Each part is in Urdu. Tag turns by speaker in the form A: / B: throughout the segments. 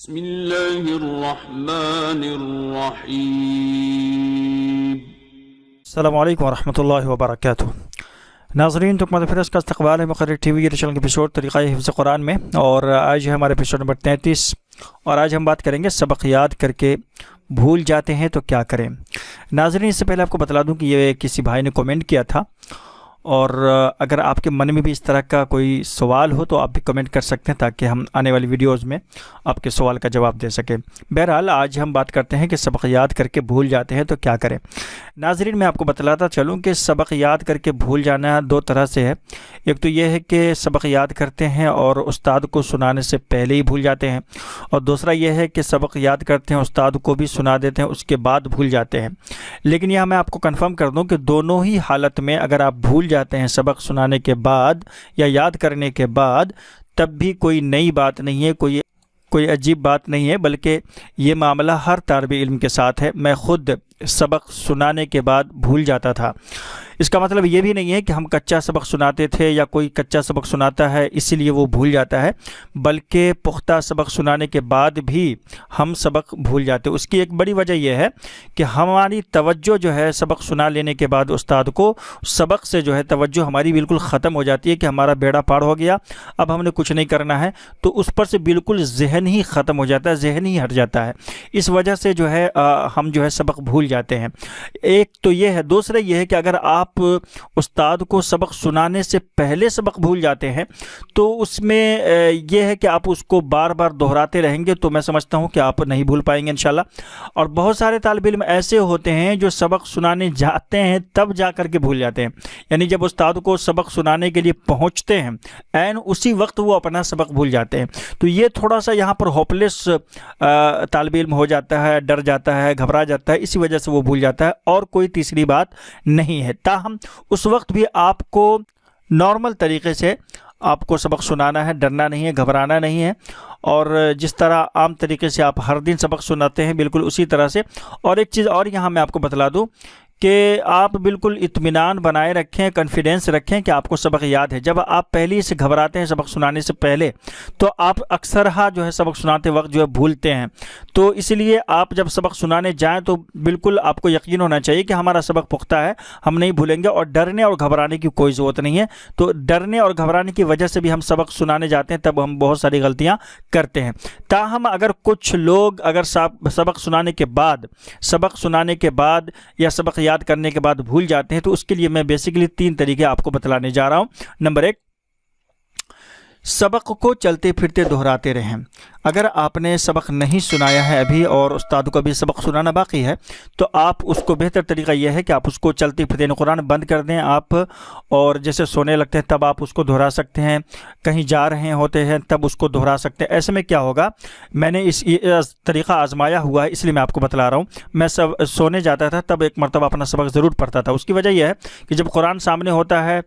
A: بسم اللہ الرحمن الرحیم۔
B: السلام علیکم ورحمۃ اللہ وبرکاتہ۔ ناظرین، تکمت فرس کا استقبال ہے مقرر ٹی وی چینل کے ایپیسوڈ طریقہ حفظ قرآن میں، اور آج ہے ہمارے ایپیسوڈ نمبر 33، اور آج ہم بات کریں گے سبق یاد کر کے بھول جاتے ہیں تو کیا کریں۔ ناظرین، اس سے پہلے آپ کو بتلا دوں کہ یہ کسی بھائی نے کمنٹ کیا تھا، اور اگر آپ کے من میں بھی اس طرح کا کوئی سوال ہو تو آپ بھی کمنٹ کر سکتے ہیں تاکہ ہم آنے والی ویڈیوز میں آپ کے سوال کا جواب دے سکیں۔ بہرحال آج ہم بات کرتے ہیں کہ سبق یاد کر کے بھول جاتے ہیں تو کیا کریں۔ ناظرین، میں آپ کو بتلاتا چلوں کہ سبق یاد کر کے بھول جانا دو طرح سے ہے۔ ایک تو یہ ہے کہ سبق یاد کرتے ہیں اور استاد کو سنانے سے پہلے ہی بھول جاتے ہیں، اور دوسرا یہ ہے کہ سبق یاد کرتے ہیں، استاد کو بھی سنا دیتے ہیں، اس کے بعد بھول جاتے ہیں۔ لیکن یہاں میں آپ کو کنفرم کر دوں کہ دونوں ہی حالت میں اگر آپ بھول جاتے ہیں سبق سنانے کے بعد یا یاد کرنے کے بعد، تب بھی کوئی نئی بات نہیں ہے، کوئی عجیب بات نہیں ہے، بلکہ یہ معاملہ ہر طالب علم کے ساتھ ہے۔ میں خود سبق سنانے کے بعد بھول جاتا تھا۔ اس کا مطلب یہ بھی نہیں ہے کہ ہم کچا سبق سناتے تھے یا کوئی کچا سبق سناتا ہے اسی لیے وہ بھول جاتا ہے، بلکہ پختہ سبق سنانے کے بعد بھی ہم سبق بھول جاتے ہیں۔ اس کی ایک بڑی وجہ یہ ہے کہ ہماری توجہ جو ہے سبق سنا لینے کے بعد استاد کو، سبق سے جو ہے توجہ ہماری بالکل ختم ہو جاتی ہے کہ ہمارا بیڑا پار ہو گیا، اب ہم نے کچھ نہیں کرنا ہے، تو اس پر سے بالکل ذہن ہی ختم ہو جاتا ہے، ذہن ہی ہٹ جاتا ہے۔ اس وجہ سے جو ہے ہم جو ہے سبق بھول جاتے ہیں۔ ایک تو یہ ہے، دوسرا یہ ہے کہ اگر آپ استاد کو سبق سنانے سے پہلے سبق بھول جاتے ہیں تو اس میں یہ ہے کہ آپ اس کو بار بار دہراتے رہیں گے، تو میں سمجھتا ہوں کہ آپ نہیں بھول پائیں گے انشاءاللہ۔ اور بہت سارے طالب علم ایسے ہوتے ہیں جو سبق سنانے جاتے ہیں تب جا کر کے بھول جاتے ہیں، یعنی جب استاد کو سبق سنانے کے لیے پہنچتے ہیں عین اسی وقت وہ اپنا سبق بھول جاتے ہیں۔ تو یہ تھوڑا سا یہاں پر ہوپلیس طالب علم ہو جاتا ہے، ڈر جاتا ہے، گھبرا جاتا ہے، اسی وجہ سے وہ بھول جاتا ہے، اور کوئی تیسری بات نہیں ہے۔ تاہم اس وقت بھی آپ کو نارمل طریقے سے آپ کو سبق سنانا ہے، ڈرنا نہیں ہے، گھبرانا نہیں ہے، اور جس طرح عام طریقے سے آپ ہر دن سبق سناتے ہیں بالکل اسی طرح سے۔ اور ایک چیز اور یہاں میں آپ کو بتلا دوں کہ آپ بالکل اطمینان بنائے رکھیں، کانفیڈینس رکھیں کہ آپ کو سبق یاد ہے۔ جب آپ پہلے سے گھبراتے ہیں سبق سنانے سے پہلے تو آپ اکثر جو ہے سبق سناتے وقت جو ہے بھولتے ہیں، تو اس لیے آپ جب سبق سنانے جائیں تو بالکل آپ کو یقین ہونا چاہیے کہ ہمارا سبق پختہ ہے، ہم نہیں بھولیں گے، اور ڈرنے اور گھبرانے کی کوئی ضرورت نہیں ہے۔ تو ڈرنے اور گھبرانے کی وجہ سے بھی ہم سبق سنانے جاتے ہیں، تب ہم بہت ساری غلطیاں کرتے ہیں۔ تاہم اگر کچھ لوگ اگر سبق سنانے کے بعد یا سبق یاد کرنے کے بعد بھول جاتے ہیں، تو اس کے لیے میں بیسیکلی 3 طریقے آپ کو بتلانے جا رہا ہوں۔ نمبر 1، سبق کو چلتے پھرتے دہراتے رہیں۔ اگر آپ نے سبق نہیں سنایا ہے ابھی اور استاد کو ابھی سبق سنانا باقی ہے، تو آپ اس کو بہتر طریقہ یہ ہے کہ آپ اس کو چلتے پھرتے قرآن بند کر دیں آپ، اور جیسے سونے لگتے ہیں تب آپ اس کو دہرا سکتے ہیں، کہیں جا رہے ہوتے ہیں تب اس کو دہرا سکتے ہیں۔ ایسے میں کیا ہوگا، میں نے اس طریقہ آزمایا ہوا ہے اس لیے میں آپ کو بتلا رہا ہوں۔ میں سونے جاتا تھا تب ایک مرتبہ اپنا سبق ضرور پڑھتا تھا۔ اس کی وجہ یہ ہے کہ جب قرآن سامنے ہوتا ہے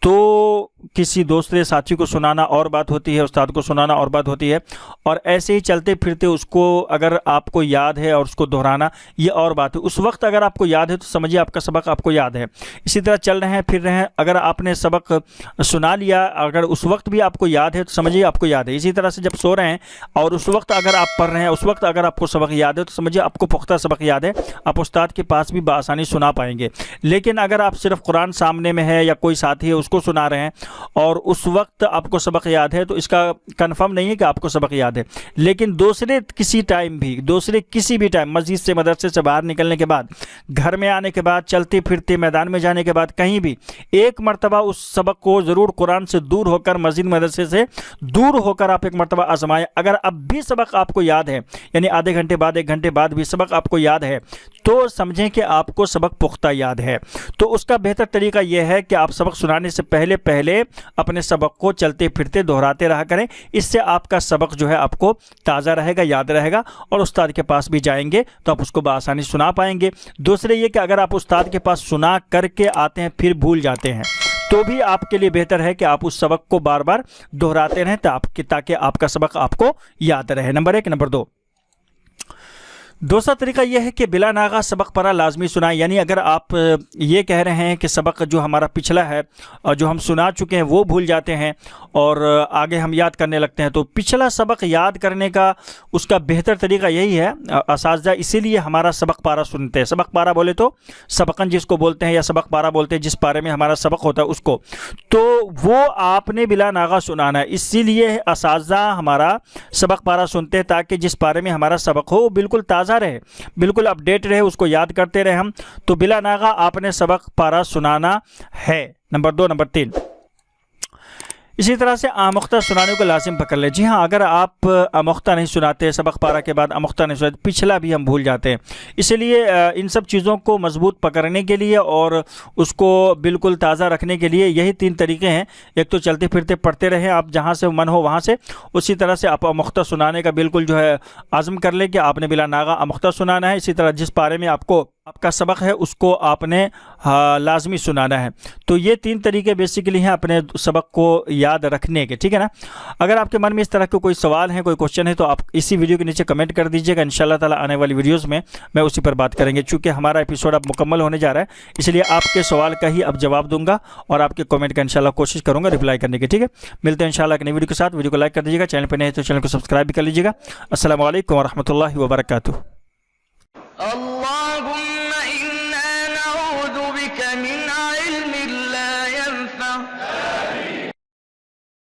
B: تو کسی دوسرے ساتھی کو سنانا اور بات ہوتی ہے، استاد کو سنانا اور بات ہوتی ہے، اور ایسے ہی چلتے پھرتے اس کو اگر آپ کو یاد ہے اور اس کو دہرانا یہ اور بات ہے۔ اس وقت اگر آپ کو یاد ہے تو سمجھیے آپ کا سبق آپ کو یاد ہے۔ اسی طرح چل رہے ہیں پھر رہے ہیں، اگر آپ نے سبق سنا لیا اگر اس وقت بھی آپ کو یاد ہے تو سمجھیے آپ کو یاد ہے۔ اسی طرح سے جب سو رہے ہیں اور اس وقت اگر آپ پڑھ رہے ہیں، اس وقت اگر آپ کو سبق یاد ہے تو سمجھیے آپ کو پختہ سبق یاد ہے، آپ استاد کے پاس بھی بآسانی سنا پائیں گے۔ لیکن اگر آپ صرف قرآن سامنے میں ہے یا کوئی ساتھی ہے اس کو سنا رہے ہیں اور اس وقت آپ کو سبق یاد ہے، تو اس کا کنفرم نہیں ہے کہ آپ کو سبق یاد ہے، لیکن دوسرے کسی بھی ٹائم مسجد سے مدرسے سے باہر نکلنے کے بعد، گھر میں آنے کے بعد، چلتے پھرتے میدان میں جانے کے بعد، کہیں بھی ایک مرتبہ اس سبق کو ضرور قرآن سے دور ہو کر، مسجد مدرسے سے دور ہو کر آپ ایک مرتبہ آزمائیں۔ اگر اب بھی سبق آپ کو یاد ہے، یعنی آدھے گھنٹے بعد، 1 گھنٹے بعد بھی سبق آپ کو یاد ہے، تو سمجھیں کہ آپ کو سبق پختہ یاد ہے۔ تو اس کا بہتر طریقہ یہ ہے کہ آپ سبق سنانے سے پہلے اپنے سبق کو چلتے پھرتے دہراتے رہا کریں۔ اس سے آپ کا سبق جو ہے آپ کو تازہ رہے گا، یاد رہے گا، اور استاد کے پاس بھی جائیں گے تو آپ اس کو بآسانی سنا پائیں گے۔ دوسرے یہ کہ اگر آپ استاد کے پاس سنا کر کے آتے ہیں پھر بھول جاتے ہیں، تو بھی آپ کے لیے بہتر ہے کہ آپ اس سبق کو بار بار دہراتے رہیں تاکہ آپ کا سبق آپ کو یاد رہے۔ نمبر 1۔ نمبر 2، دوسرا طریقہ یہ ہے کہ بلا ناغہ سبق پڑھا لازمی سنائیں، یعنی اگر آپ یہ کہہ رہے ہیں کہ سبق جو ہمارا پچھلا ہے اور جو ہم سنا چکے ہیں وہ بھول جاتے ہیں اور آگے ہم یاد کرنے لگتے ہیں، تو پچھلا سبق یاد کرنے کا اس کا بہتر طریقہ یہی ہے، اساتذہ اسی لیے ہمارا سبق پارہ سنتے ہیں۔ سبق پارہ بولے تو سبقن جس کو بولتے ہیں یا سبق پارہ بولتے ہیں جس پارے میں ہمارا سبق ہوتا ہے اس کو، تو وہ آپ نے بلا ناغہ سنانا ہے۔ اسی لیے اساتذہ ہمارا سبق پارہ سنتے ہیں تاکہ جس پارے میں ہمارا سبق ہو وہ بالکل تازہ رہے، بالکل اپڈیٹ رہے، اس کو یاد کرتے رہے ہم، تو بلا ناغہ آپ نے سبق پارہ سنانا ہے۔ نمبر 2۔ نمبر 3، اسی طرح سے آموختہ سنانے کو لازم پکڑ لیں۔ جی ہاں، اگر آپ آموختہ نہیں سناتے، سبق پارہ کے بعد آموختہ نہیں سناتے، پچھلا بھی ہم بھول جاتے ہیں۔ اسی لیے ان سب چیزوں کو مضبوط پکڑنے کے لیے اور اس کو بالکل تازہ رکھنے کے لیے یہی 3 طریقے ہیں۔ ایک تو چلتے پھرتے پڑھتے رہیں آپ جہاں سے من ہو وہاں سے، اسی طرح سے آپ آموختہ سنانے کا بالکل جو ہے عزم کر لیں کہ آپ نے بلا ناغہ آموختہ سنانا ہے۔ اسی طرح جس پارے میں آپ کا سبق ہے اس کو آپ نے لازمی سنانا ہے۔ تو یہ 3 طریقے بیسیکلی ہیں اپنے سبق کو یاد رکھنے کے، ٹھیک ہے نا۔ اگر آپ کے من میں اس طرح کا کوئی سوال ہے، کوئی کوشچن ہے، تو آپ اسی ویڈیو کے نیچے کمنٹ کر دیجیے گا، انشاءاللہ تعالی آنے والی ویڈیوز میں اسی پر بات کریں گے۔ چونکہ ہمارا ایپیسوڈ اب مکمل ہونے جا رہا ہے، اس لیے آپ کے سوال کا ہی اب جواب دوں گا اور آپ کے کمنٹ کا انشاءاللہ کوشش کروں گا رپلائی کرنے کی، ٹھیک ہے۔ ملتے ہیں انشاءاللہ ایک نئی ویڈیو کے ساتھ۔ ویڈیو کو لائک کر دیجیے گا، چینل پہ نئے ہیں تو چینل کو سبسکرائب بھی کر لیجیے گا۔ السلام علیکم ورحمۃ اللہ وبرکاتہ۔